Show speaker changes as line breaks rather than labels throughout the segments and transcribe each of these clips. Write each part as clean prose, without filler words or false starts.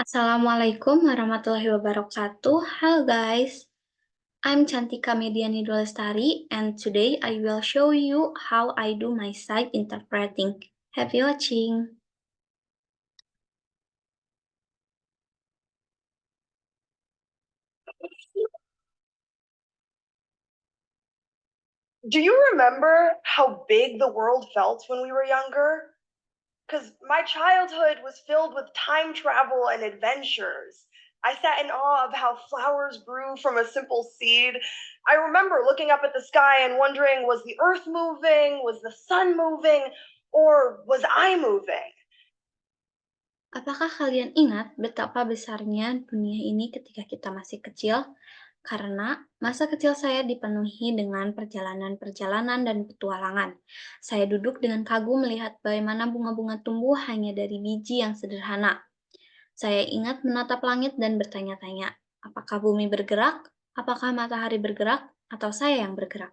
Assalamualaikum warahmatullahi wabarakatuh. Hello guys, I'm Cantika Mediani Dulestari and today I will show you how I do my sight interpreting. Happy watching!
Do you remember how big the world felt when we were younger? Because my childhood was filled with time travel and adventures. I sat in awe of how flowers grew from a simple seed. I remember looking up at the sky and wondering, was the earth moving? Was the sun moving? Or was I moving?
Apakah kalian ingat betapa besarnya dunia ini ketika kita masih kecil? Karena masa kecil saya dipenuhi dengan perjalanan-perjalanan dan petualangan. Saya duduk dengan kagum melihat bagaimana bunga-bunga tumbuh hanya dari biji yang sederhana. Saya ingat menatap langit dan bertanya-tanya, apakah bumi bergerak, apakah matahari bergerak, atau saya yang bergerak?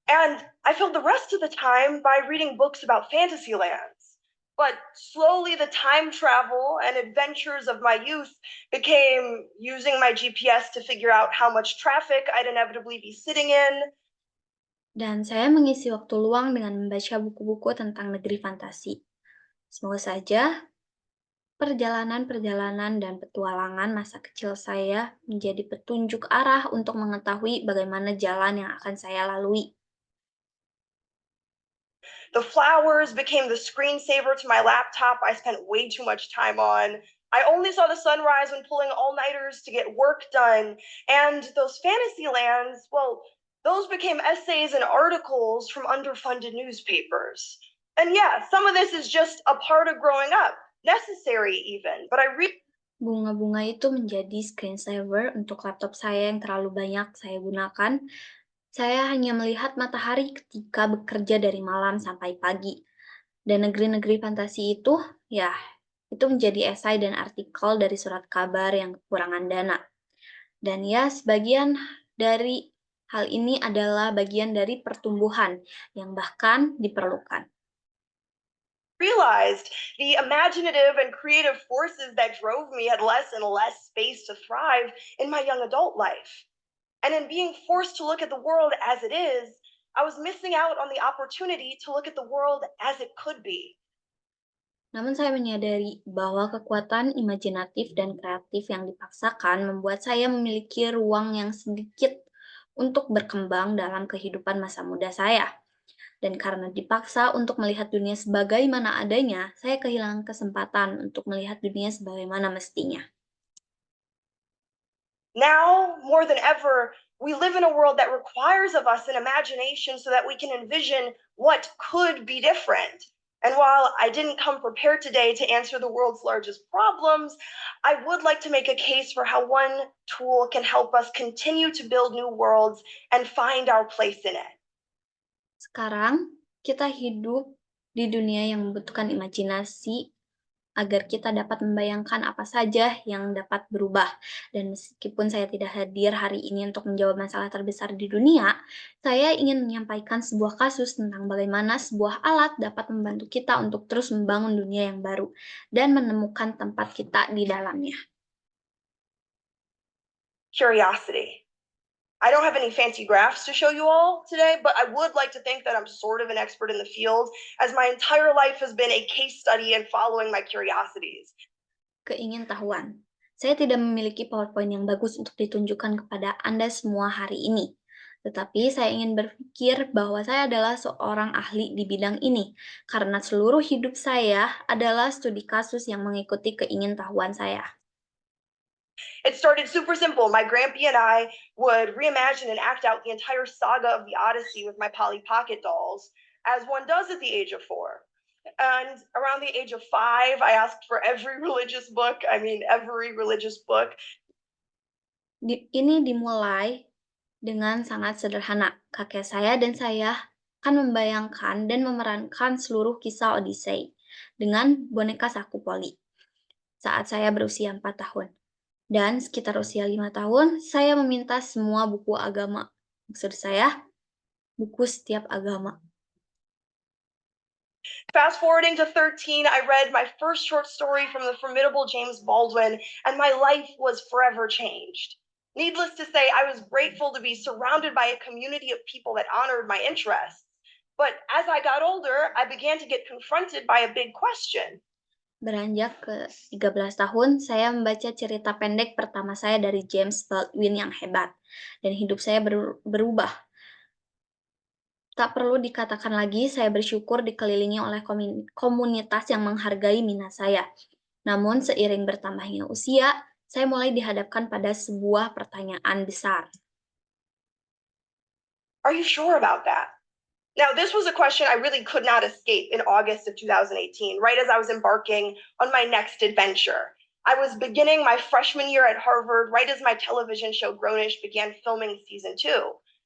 And I filled the rest of the time by reading books about fantasy lands. But slowly, the time travel and adventures of my youth became using my GPS to figure out how much traffic I'd inevitably be sitting in.
Dan saya mengisi waktu luang dengan membaca buku-buku tentang negeri fantasi. Semoga saja perjalanan-perjalanan dan petualangan masa kecil saya menjadi petunjuk arah untuk mengetahui bagaimana jalan yang akan saya lalui.
The flowers became the screensaver to my laptop I spent way too much time on. I only saw the sunrise when pulling all nighters to get work done. And those fantasy lands, well, those became essays and articles from underfunded newspapers. And yeah, some of this is just a part of growing up, necessary even. But I really
Bunga-bunga itu menjadi screensaver untuk laptop saya yang terlalu banyak saya gunakan. Saya hanya melihat matahari ketika bekerja dari malam sampai pagi. Dan negeri-negeri fantasi itu, ya, itu menjadi esai dan artikel dari surat kabar yang kekurangan dana. Dan ya, sebagian dari hal ini adalah bagian dari pertumbuhan yang bahkan diperlukan.
realized the imaginative and creative forces that drove me had less and less space to thrive in my young adult life. And in being forced to look at the world as it is, I was missing out on the opportunity to look at the world as it could be.
Namun saya menyadari bahwa kekuatan imajinatif dan kreatif yang dipaksakan membuat saya memiliki ruang yang sedikit untuk berkembang dalam kehidupan masa muda saya. Dan karena dipaksa untuk melihat dunia sebagaimana adanya, saya kehilangan kesempatan untuk melihat dunia sebagaimana mestinya.
Now, more than ever, we live in a world that requires of us an imagination so that we can envision what could be different. And while I didn't come prepared today to answer the world's largest problems, I would like to make a case for how one tool can help us continue to build new worlds and find our place in it.
Sekarang, kita hidup di dunia yang membutuhkan imajinasi agar kita dapat membayangkan apa saja yang dapat berubah. Dan meskipun saya tidak hadir hari ini untuk menjawab masalah terbesar di dunia, saya ingin menyampaikan sebuah kasus tentang bagaimana sebuah alat dapat membantu kita untuk terus membangun dunia yang baru dan menemukan tempat kita di dalamnya.
Curiosity. I don't have any fancy graphs to show you all today, but I would like to think that I'm sort of an expert in the field, as my entire life has been a case study in following my curiosities.
Keingintahuan. Saya tidak memiliki PowerPoint yang bagus untuk ditunjukkan kepada Anda semua hari ini. Tetapi saya ingin berpikir bahwa saya adalah seorang ahli di bidang ini, karena seluruh hidup saya adalah studi kasus yang mengikuti keingintahuan saya.
It started super simple. My Grampy and I would reimagine and act out the entire saga of the Odyssey with my Polly Pocket dolls, as one does at the age of 4. And around the age of 5, I asked for every religious book.
Ini dimulai dengan sangat sederhana. Kakek saya dan saya akan membayangkan dan memerankan seluruh kisah Odyssey dengan boneka saku Polly saat saya berusia 4 tahun. Dan sekitar usia 5 tahun, saya meminta semua buku agama. Maksud saya, buku setiap agama.
Fast forwarding to 13, I read my first short story from the formidable James Baldwin, and my life was forever changed. Needless to say, I was grateful to be surrounded by a community of people that honored my interests. But as I got older, I began to get confronted by a big question.
Beranjak ke 13 tahun, saya membaca cerita pendek pertama saya dari James Baldwin yang hebat, dan hidup saya berubah. Tak perlu dikatakan lagi, saya bersyukur dikelilingi oleh komunitas yang menghargai minat saya. Namun, seiring bertambahnya usia, saya mulai dihadapkan pada sebuah pertanyaan besar.
Are you sure about that? Now, this was a question I really could not escape in August of 2018, right as I was embarking on my next adventure. I was beginning my freshman year at Harvard, right as my television show Grownish began filming season 2.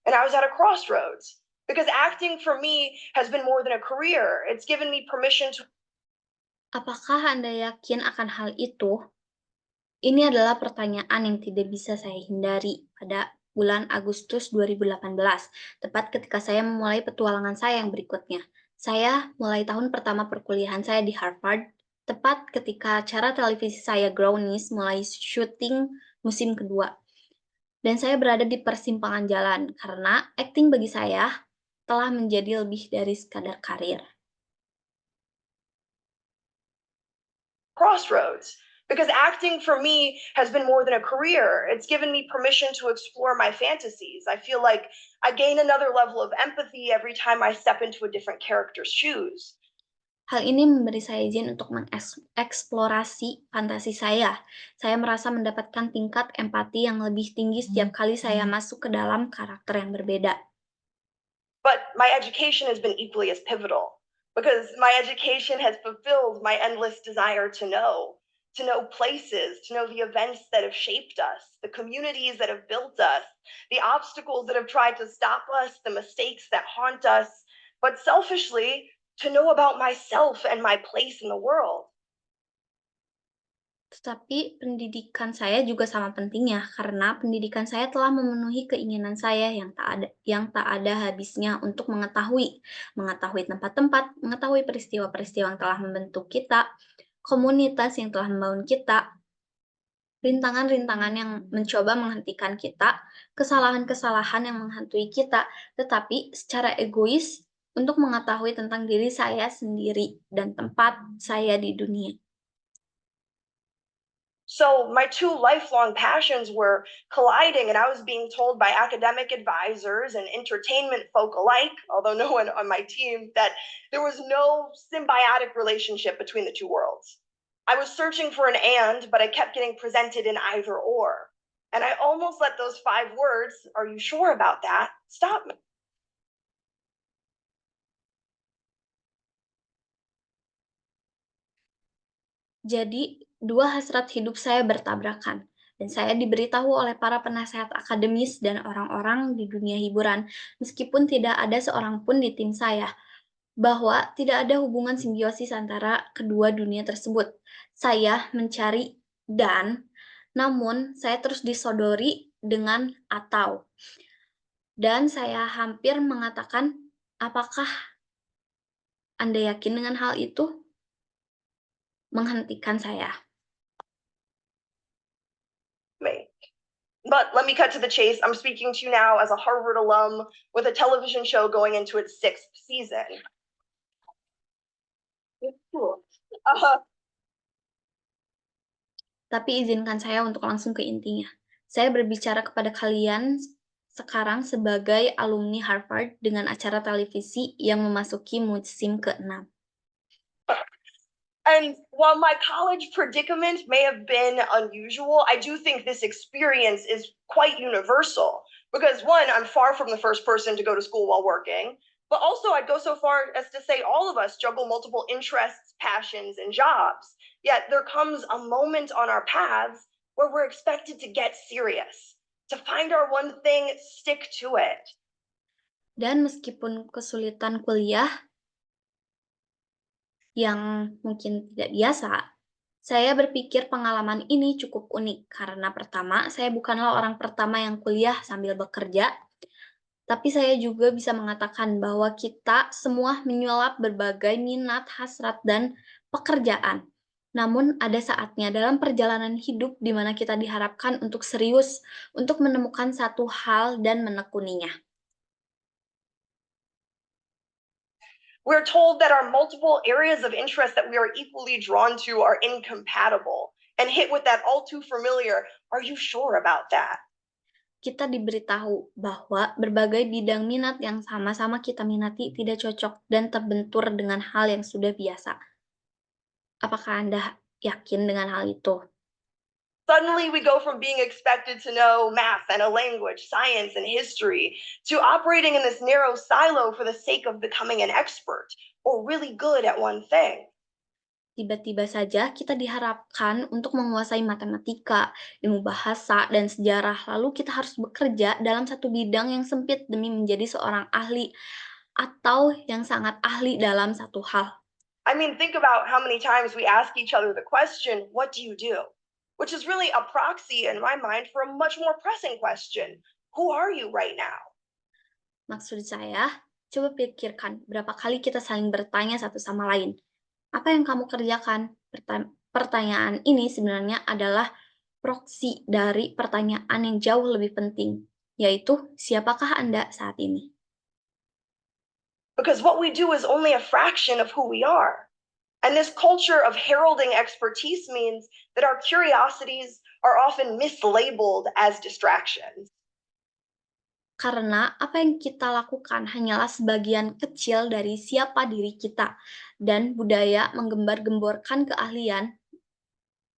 And I was at a crossroads because acting for me has been more than a career. It's given me permission to.
Apakah Anda yakin akan hal itu? Ini adalah pertanyaan yang tidak bisa saya hindari pada bulan Agustus 2018, tepat ketika saya memulai petualangan saya yang berikutnya. Saya mulai tahun pertama perkuliahan saya di Harvard, tepat ketika acara televisi saya Grownish mulai syuting musim kedua. Dan saya berada di persimpangan jalan, karena akting bagi saya telah menjadi lebih dari sekadar karir.
Crossroads because acting for me has been more than a career. It's given me permission to explore my fantasies. I feel like I gain another level of empathy every time I step into a different character's shoes.
Hal ini memberi saya izin untuk mengeksplorasi fantasi saya. Saya merasa mendapatkan tingkat empati yang lebih tinggi setiap kali saya masuk ke dalam karakter yang berbeda.
But my education has been equally as pivotal because my education has fulfilled my endless desire to know places, to know the events that have shaped us, the communities that have built us, the obstacles that have tried to stop us, the mistakes that haunt us, but selfishly, to know about myself and my place in the world.
Tetapi pendidikan saya juga sama pentingnya karena pendidikan saya telah memenuhi keinginan saya yang tak ada habisnya untuk mengetahui tempat-tempat, mengetahui peristiwa-peristiwa yang telah membentuk kita, komunitas yang telah membangun kita, rintangan-rintangan yang mencoba menghentikan kita, kesalahan-kesalahan yang menghantui kita, tetapi secara egois untuk mengetahui tentang diri saya sendiri dan tempat saya di dunia.
So my two lifelong passions were colliding, and I was being told by academic advisors and entertainment folk alike, although no one on my team, that there was no symbiotic relationship between the two worlds. I was searching for an and, but I kept getting presented in either or. And I almost let those 5 words, are you sure about that, stop me.
Jadi, dua hasrat hidup saya bertabrakan, dan saya diberitahu oleh para penasehat akademis dan orang-orang di dunia hiburan, meskipun tidak ada seorang pun di tim saya, bahwa tidak ada hubungan simbiosis antara kedua dunia tersebut. Saya mencari namun saya terus disodori dengan atau. Dan saya hampir mengatakan, apakah Anda yakin dengan hal itu? Menghentikan saya.
But let me cut to the chase. I'm speaking to you now as a Harvard alum with a television show going into its 6th season.
Tapi izinkan saya untuk langsung ke intinya. Saya berbicara kepada kalian sekarang sebagai alumni Harvard dengan acara televisi yang memasuki musim ke-6.
And while my college predicament may have been unusual, I do think this experience is quite universal. Because one, I'm far from the first person to go to school while working, but also I'd go so far as to say all of us juggle multiple interests, passions, and jobs. Yet there comes a moment on our paths where we're expected to get serious, to find our one thing, stick to it.
Dan meskipun kesulitan kuliah yang mungkin tidak biasa, saya berpikir pengalaman ini cukup unik karena pertama, saya bukanlah orang pertama yang kuliah sambil bekerja, Tapi saya juga bisa mengatakan bahwa kita semua menyuap berbagai minat, hasrat, dan pekerjaan. Namun ada saatnya dalam perjalanan hidup di mana kita diharapkan untuk serius, untuk menemukan satu hal dan menekuninya.
We're told that our multiple areas of interest that we are equally drawn to are incompatible. And hit with that all too familiar, are you sure about that?
Kita diberitahu bahwa berbagai bidang minat yang sama-sama kita minati tidak cocok dan terbentur dengan hal yang sudah biasa. Apakah Anda yakin dengan hal itu?
Suddenly, we go from being expected to know math and a language, science and history, to operating in this narrow silo for the sake of becoming an expert or really good at one thing.
Tiba-tiba saja kita diharapkan untuk menguasai matematika, ilmu bahasa, dan sejarah. Lalu kita harus bekerja dalam satu bidang yang sempit demi menjadi seorang ahli atau yang sangat ahli dalam satu hal.
I mean, think about how many times we ask each other the question, what do you do? Which is really a proxy in my mind for a much more pressing question. Who are you right now?
Maksud saya, coba pikirkan berapa kali kita saling bertanya satu sama lain. Apa yang kamu kerjakan? Pertanyaan ini sebenarnya adalah proksi dari pertanyaan yang jauh lebih penting, yaitu siapakah Anda saat ini?
Because what we do is only a fraction of who we are. And this culture of heralding expertise means that our curiosities are often mislabeled as distractions.
Karena apa yang kita lakukan hanyalah sebagian kecil dari siapa diri kita, dan budaya menggembar-gemborkan keahlian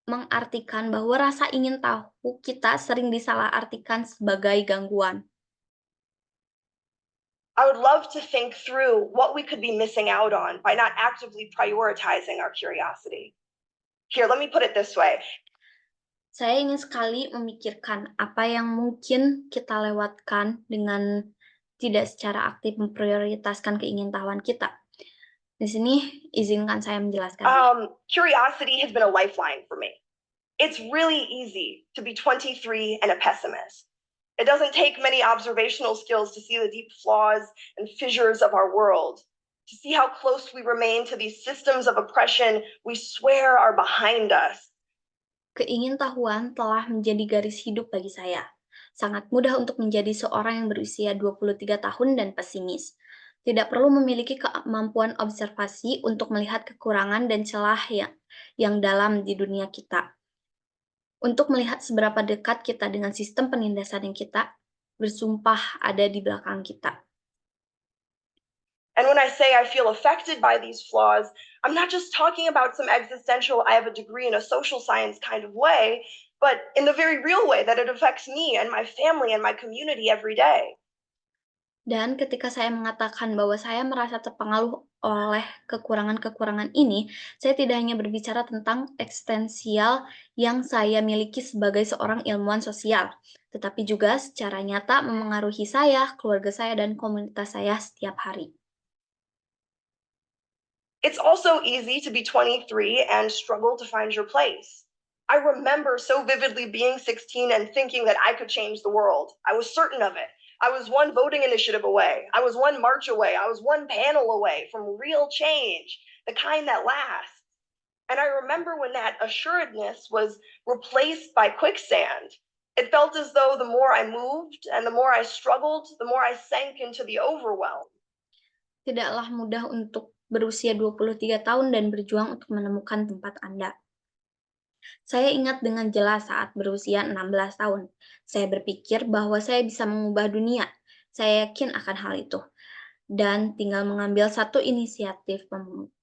mengartikan bahwa rasa ingin tahu kita sering disalahartikan sebagai gangguan.
I would love to think through what we could be missing out on by not actively prioritizing our curiosity. Here, let me put it this way.
Saya ingin sekali memikirkan apa yang mungkin kita lewatkan dengan tidak secara aktif memprioritaskan keingintahuan kita. Di sini izinkan saya menjelaskan.
Curiosity has been a lifeline for me. It's really easy to be 23 and a pessimist. It doesn't take many observational skills to see the deep flaws and fissures of our world, to see how close we remain to these systems of oppression we swear are behind us.
Keingintahuan telah menjadi garis hidup bagi saya. Sangat mudah untuk menjadi seorang yang berusia 23 tahun dan pesimis. Tidak perlu memiliki kemampuan observasi untuk melihat kekurangan dan celah yang dalam di dunia kita. Untuk melihat seberapa dekat kita dengan sistem penindasan yang kita bersumpah ada di belakang kita.
And when I say I feel affected by these flaws, I'm not just talking about some existential, I have a degree in a social science kind of way, but in the very real way that it affects me and my family and my community every day.
Dan ketika saya mengatakan bahwa saya merasa terpengaruh oleh kekurangan-kekurangan ini, saya tidak hanya berbicara tentang eksistensial yang saya miliki sebagai seorang ilmuwan sosial, tetapi juga secara nyata memengaruhi saya, keluarga saya, dan komunitas saya setiap hari.
It's also easy to be 23 and struggle to find your place. I remember so vividly being 16 and thinking that I could change the world. I was certain of it. I was one voting initiative away. I was one march away. I was one panel away from real change, the kind that lasts. And I remember when that assuredness was replaced by quicksand. It felt as though the more I moved and the more I struggled, the more I sank into the overwhelm.
Tidaklah mudah untuk berusia 23 tahun dan berjuang untuk menemukan tempat Anda. Saya ingat dengan jelas saat berusia 16 tahun. Saya berpikir bahwa saya bisa mengubah dunia. Saya yakin akan hal itu. Dan tinggal mengambil satu inisiatif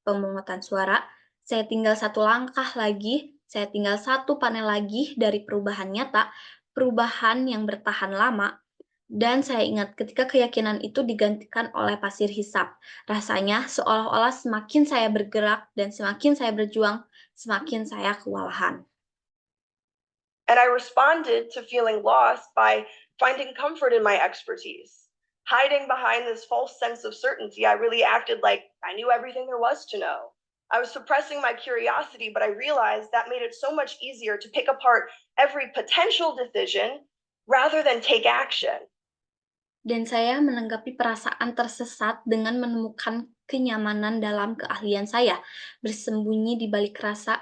pemungutan suara, saya tinggal satu langkah lagi, saya tinggal satu panel lagi dari perubahan nyata, perubahan yang bertahan lama. Dan saya ingat ketika keyakinan itu digantikan oleh pasir hisap. Rasanya seolah-olah semakin saya bergerak dan semakin saya berjuang, semakin saya kewalahan.
And I responded to feeling lost by finding comfort in my expertise. Hiding behind this false sense of certainty, I really acted like I knew everything there was to know. I was suppressing my curiosity, but I realized that made it so much easier to pick apart every potential decision rather than take action.
Dan saya menanggapi perasaan tersesat dengan menemukan kenyamanan dalam keahlian saya. Bersembunyi di balik rasa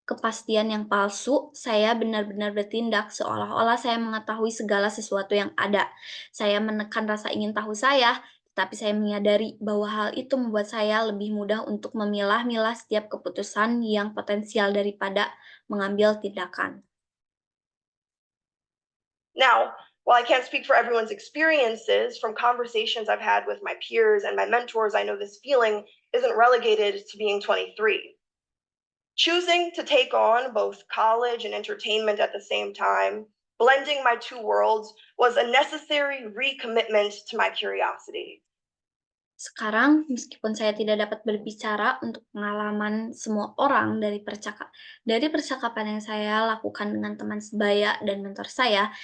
kepastian yang palsu, saya benar-benar bertindak seolah-olah saya mengetahui segala sesuatu yang ada. Saya menekan rasa ingin tahu saya, tetapi saya menyadari bahwa hal itu membuat saya lebih mudah untuk memilah-milah setiap keputusan yang potensial daripada mengambil tindakan.
Now, while I can't speak for everyone's experiences, from conversations I've had with my peers and my mentors, I know this feeling isn't relegated to being 23. Choosing to take on both college and entertainment at the same time, blending my two worlds, was a necessary recommitment to my curiosity.
Sekarang, meskipun saya tidak dapat berbicara untuk pengalaman semua orang dari percakapan yang saya lakukan dengan teman sebaya dan mentor saya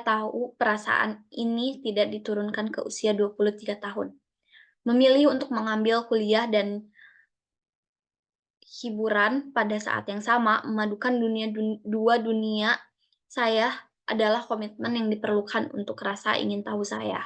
tahu perasaan ini tidak diturunkan ke usia 23 tahun. Memilih untuk mengambil kuliah dan hiburan pada saat yang sama, memadukan dua dunia saya adalah komitmen yang diperlukan untuk rasa ingin tahu saya.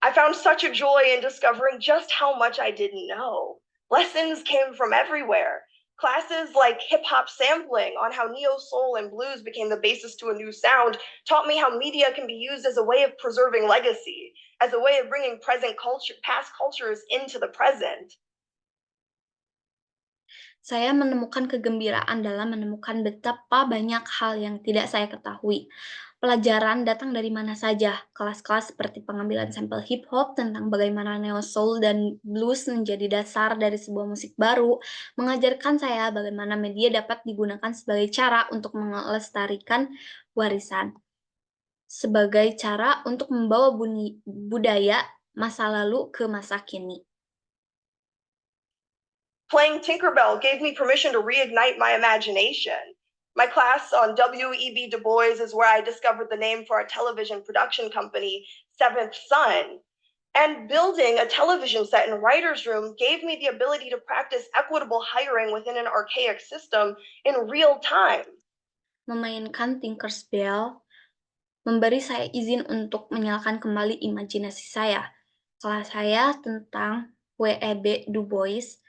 I found such a joy in discovering just how much I didn't know. Lessons came from everywhere. Classes like hip hop sampling on how neo soul and blues became the basis to a new sound taught me how media can be used as a way of preserving legacy, as a way of bringing past cultures into the present.
Saya menemukan kegembiraan dalam menemukan betapa banyak hal yang tidak saya ketahui. Pelajaran datang dari mana saja, kelas-kelas seperti pengambilan sampel hip hop tentang bagaimana neo soul dan blues menjadi dasar dari sebuah musik baru, mengajarkan saya bagaimana media dapat digunakan sebagai cara untuk melestarikan warisan, sebagai cara untuk membawa budaya masa lalu ke masa kini.
Playing Tinkerbell gave me permission to reignite my imagination. My class on W.E.B. Du Bois is where I discovered the name for our television production company, Seventh Son. And building a television set in a writer's room gave me the ability to practice equitable hiring within an archaic system in real time.
Memainkan Tinkerbell memberi saya izin untuk menyalakan kembali imajinasi saya. Kelas saya tentang W.E.B. Du Bois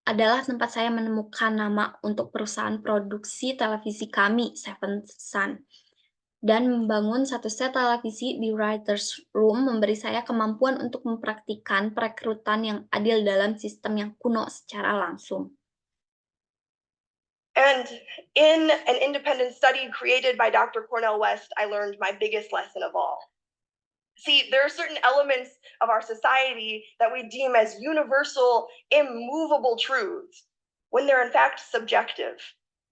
adalah tempat saya menemukan nama untuk perusahaan produksi televisi kami, Seven Sun. Dan membangun satu set televisi di writer's room memberi saya kemampuan untuk mempraktikkan perekrutan yang adil dalam sistem yang kuno secara langsung.
And in an independent study created by Dr. Cornel West, I learned my biggest lesson of all. See, there are certain elements of our society that we deem as universal, immovable truths when they're in fact subjective.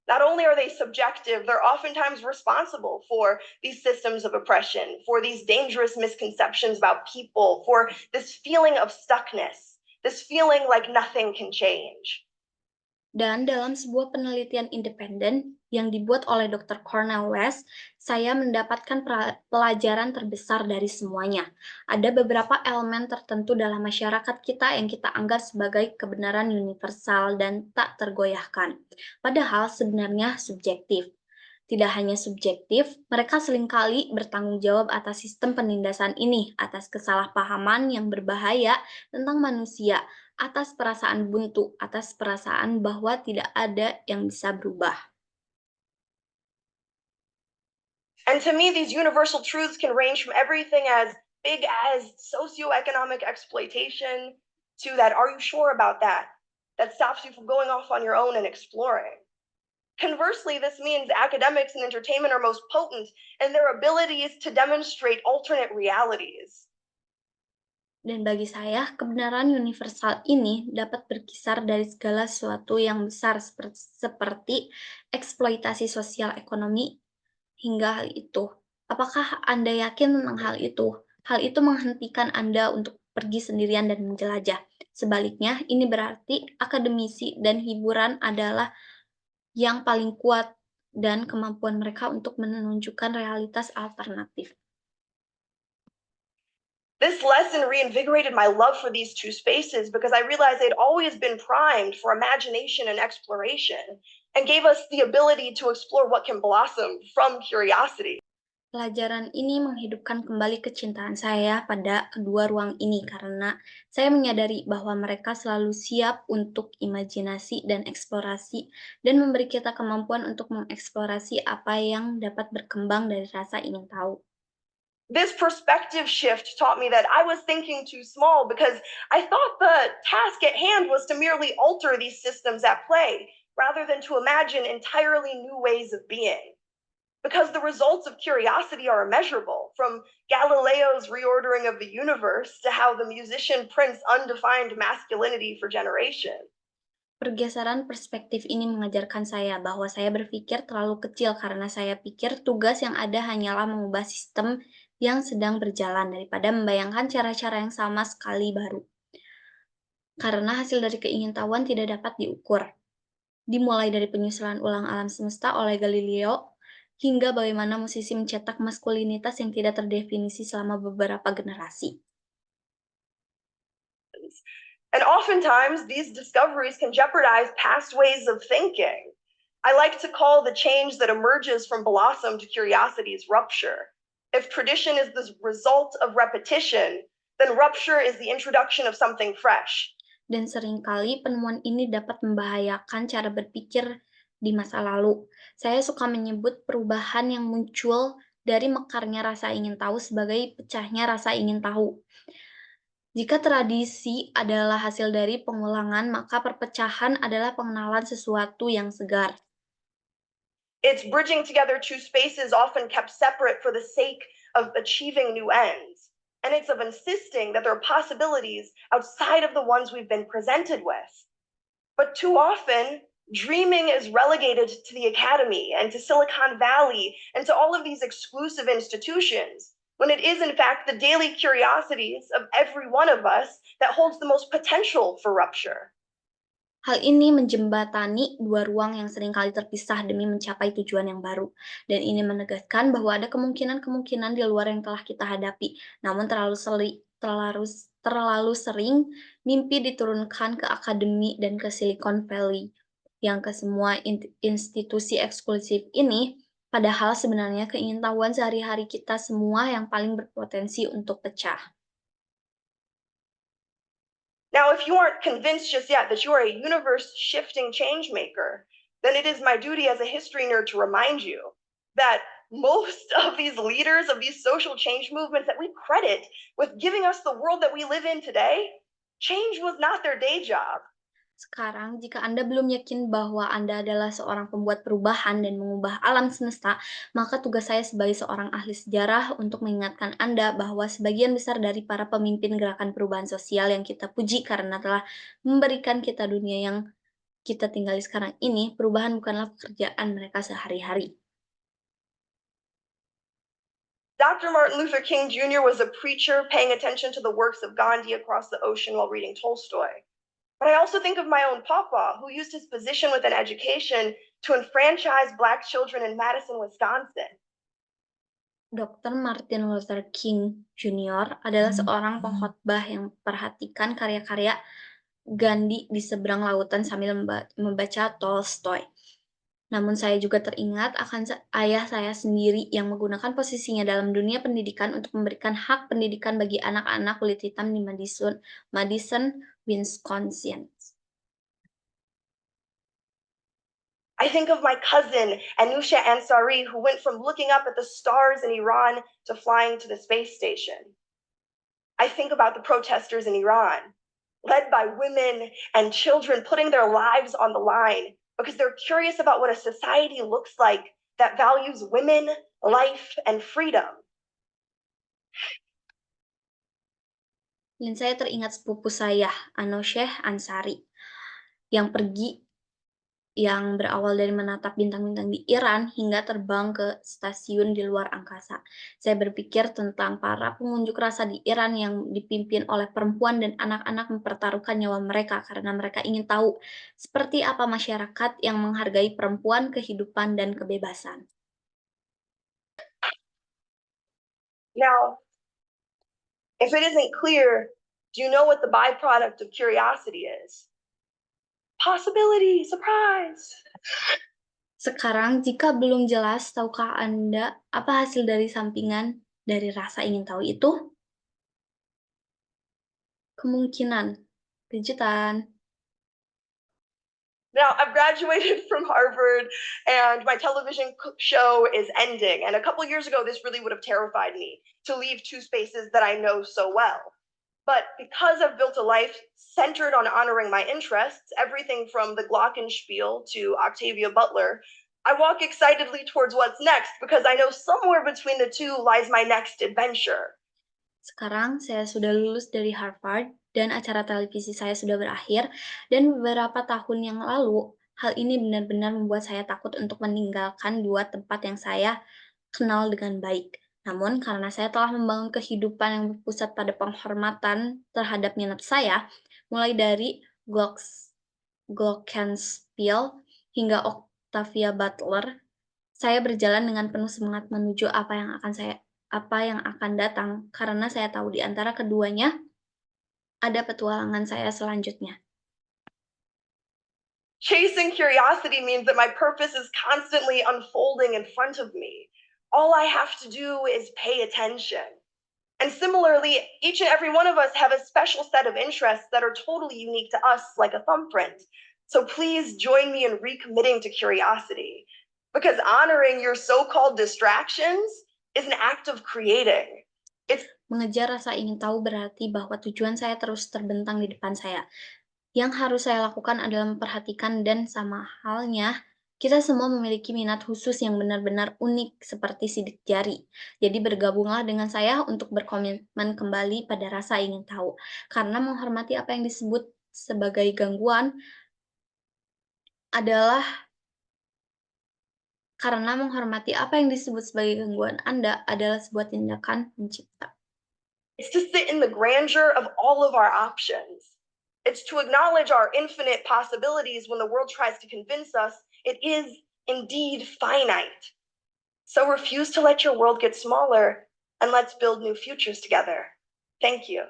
Not only are they subjective, they're oftentimes responsible for these systems of oppression, for these dangerous misconceptions about people, for this feeling of stuckness, this feeling like nothing can change.
Dan dalam sebuah penelitian independen yang dibuat oleh Dr. Cornel West, saya mendapatkan pelajaran terbesar dari semuanya. Ada beberapa elemen tertentu dalam masyarakat kita yang kita anggap sebagai kebenaran universal dan tak tergoyahkan. Padahal sebenarnya subjektif. Tidak hanya subjektif, mereka seringkali bertanggung jawab atas sistem penindasan ini, atas kesalahpahaman yang berbahaya tentang manusia, atas perasaan buntu, atas perasaan bahwa tidak ada yang bisa berubah.
And to me, these universal truths can range from everything as big as socioeconomic exploitation to that, are you sure about that? That stops you from going off on your own and exploring. Conversely, this means academics and entertainment are most potent in their abilities to demonstrate alternate realities.
Dan bagi saya, kebenaran universal ini dapat berkisar dari segala sesuatu yang besar seperti eksploitasi sosial ekonomi hingga hal itu. Apakah Anda yakin tentang hal itu? Hal itu menghentikan Anda untuk pergi sendirian dan menjelajah. Sebaliknya, ini berarti akademisi dan hiburan adalah yang paling kuat dan kemampuan mereka untuk menunjukkan realitas alternatif.
This lesson reinvigorated my love for these two spaces because I realized they'd always been primed for imagination and exploration and gave us the ability to explore what can blossom from curiosity.
Pelajaran ini menghidupkan kembali kecintaan saya pada kedua ruang ini karena saya menyadari bahwa mereka selalu siap untuk imajinasi dan eksplorasi dan memberi kita kemampuan untuk mengeksplorasi apa yang dapat berkembang dari rasa ingin tahu.
This perspective shift taught me that I was thinking too small because I thought the task at hand was to merely alter these systems at play rather than to imagine entirely new ways of being. Because the results of curiosity are immeasurable, from Galileo's reordering of the universe to how the musician prints undefined masculinity for generations.
Pergeseran perspektif ini mengajarkan saya bahwa saya berpikir terlalu kecil karena saya pikir tugas yang ada hanyalah mengubah sistem yang sedang berjalan daripada membayangkan cara-cara yang sama sekali baru. Karena hasil dari keingintahuan tidak dapat diukur. Dimulai dari penyusulan ulang alam semesta oleh Galileo, hingga bagaimana musisi mencetak maskulinitas yang tidak terdefinisi selama beberapa generasi.
And oftentimes, these discoveries can jeopardize past ways of thinking. I like to call the change that emerges from blossom to curiosity's rupture. If tradition is the result of repetition, then rupture is the introduction of something fresh.
Dan seringkali penemuan ini dapat membahayakan cara berpikir di masa lalu. Saya suka menyebut perubahan yang muncul dari mekarnya rasa ingin tahu sebagai pecahnya rasa ingin tahu. Jika tradisi adalah hasil dari pengulangan, maka perpecahan adalah pengenalan sesuatu yang segar.
It's bridging together two spaces often kept separate for the sake of achieving new ends. And it's of insisting that there are possibilities outside of the ones we've been presented with. But too often, dreaming is relegated to the academy and to Silicon Valley and to all of these exclusive institutions, when it is, in fact, the daily curiosities of every one of us that holds the most potential for rupture.
Hal ini menjembatani dua ruang yang seringkali terpisah demi mencapai tujuan yang baru. Dan ini menegaskan bahwa ada kemungkinan-kemungkinan di luar yang telah kita hadapi. Namun terlalu sering mimpi diturunkan ke akademi dan ke Silicon Valley. Yang ke semua institusi eksklusif ini, padahal sebenarnya keingintahuan sehari-hari kita semua yang paling berpotensi untuk pecah.
Now, if you aren't convinced just yet that you are a universe shifting change maker, then it is my duty as a history nerd to remind you that most of these leaders of these social change movements that we credit with giving us the world that we live in today, change was not their day job.
Sekarang, jika Anda belum yakin bahwa Anda adalah seorang pembuat perubahan dan mengubah alam semesta, maka tugas saya sebagai seorang ahli sejarah untuk mengingatkan Anda bahwa sebagian besar dari para pemimpin gerakan perubahan sosial yang kita puji karena telah memberikan kita dunia yang kita tinggali sekarang ini, perubahan bukanlah pekerjaan mereka sehari-hari.
Dr. Martin Luther King Jr. was a preacher paying attention to the works of Gandhi across the ocean while reading Tolstoy. But I also think of my own papa, who used his position within education to enfranchise Black children in Madison, Wisconsin.
Dr. Martin Luther King Jr. adalah seorang pengkhotbah yang memperhatikan karya-karya Gandhi di seberang lautan sambil membaca Tolstoy. Namun saya juga teringat akan ayah saya sendiri yang menggunakan posisinya dalam dunia pendidikan untuk memberikan hak pendidikan bagi anak-anak kulit hitam di Madison, Wisconsin.
I think of my cousin, Anusha Ansari, who went from looking up at the stars in Iran to flying to the space station. I think about the protesters in Iran, led by women and children putting their lives on the line because they're curious about what a society looks like that values women, life, and freedom.
Dan saya teringat sepupu saya, Anousheh Ansari, yang berawal dari menatap bintang-bintang di Iran hingga terbang ke stasiun di luar angkasa. Saya berpikir tentang para pengunjuk rasa di Iran yang dipimpin oleh perempuan dan anak-anak mempertaruhkan nyawa mereka karena mereka ingin tahu seperti apa masyarakat yang menghargai perempuan, kehidupan, dan kebebasan.
Now, if it isn't clear, do you know what the byproduct of curiosity is? Possibility, surprise.
Sekarang, jika belum jelas, tahukah Anda apa hasil dari sampingan dari rasa ingin tahu itu? Kemungkinan kejutan.
Now, I've graduated from Harvard and my television show is ending. And a couple years ago, this really would have terrified me to leave two spaces that I know so well. But because I've built a life centered on honoring my interests, everything from the Glockenspiel to Octavia Butler, I walk excitedly towards what's next because I know somewhere between the two lies my next adventure.
Sekarang saya sudah lulus dari Harvard dan acara televisi saya sudah berakhir dan beberapa tahun yang lalu, hal ini benar-benar membuat saya takut untuk meninggalkan dua tempat yang saya kenal dengan baik. Namun karena saya telah membangun kehidupan yang berpusat pada penghormatan terhadap minat saya, mulai dari Glockenspiel hingga Octavia Butler, saya berjalan dengan penuh semangat menuju apa yang akan datang, karena saya tahu di antara keduanya ada petualangan saya selanjutnya.
Chasing curiosity means that my purpose is constantly unfolding in front of me. All I have to do is pay attention. And similarly, each and every one of us have a special set of interests that are totally unique to us, like a thumbprint. So please join me in recommitting to curiosity, because honoring your so called distractions is an act of creating. It's
Mengejar rasa ingin tahu berarti bahwa tujuan saya terus terbentang di depan saya. Yang harus saya lakukan adalah memperhatikan dan sama halnya, kita semua memiliki minat khusus yang benar-benar unik seperti sidik jari. Jadi bergabunglah dengan saya untuk berkomitmen kembali pada rasa ingin tahu. Karena menghormati apa yang disebut sebagai gangguan adalah karena menghormati apa yang disebut sebagai gangguan Anda adalah sebuah tindakan pencipta.
It's to sit in the grandeur of all of our options. It's to acknowledge our infinite possibilities when the world tries to convince us it is indeed finite. So refuse to let your world get smaller and let's build new futures together. Thank you.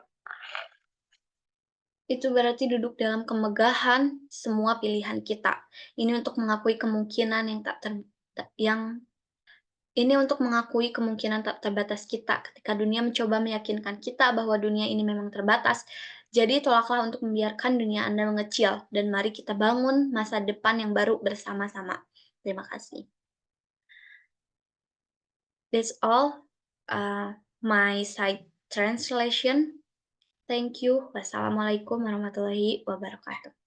Itu berarti duduk dalam kemegahan semua pilihan kita. Ini untuk mengakui kemungkinan yang tak ter yang Ini untuk mengakui kemungkinan tak terbatas kita ketika dunia mencoba meyakinkan kita bahwa dunia ini memang terbatas. Jadi tolaklah untuk membiarkan dunia Anda mengecil dan mari kita bangun masa depan yang baru bersama-sama. Terima kasih. That's all my side translation. Thank you. Wassalamualaikum warahmatullahi wabarakatuh.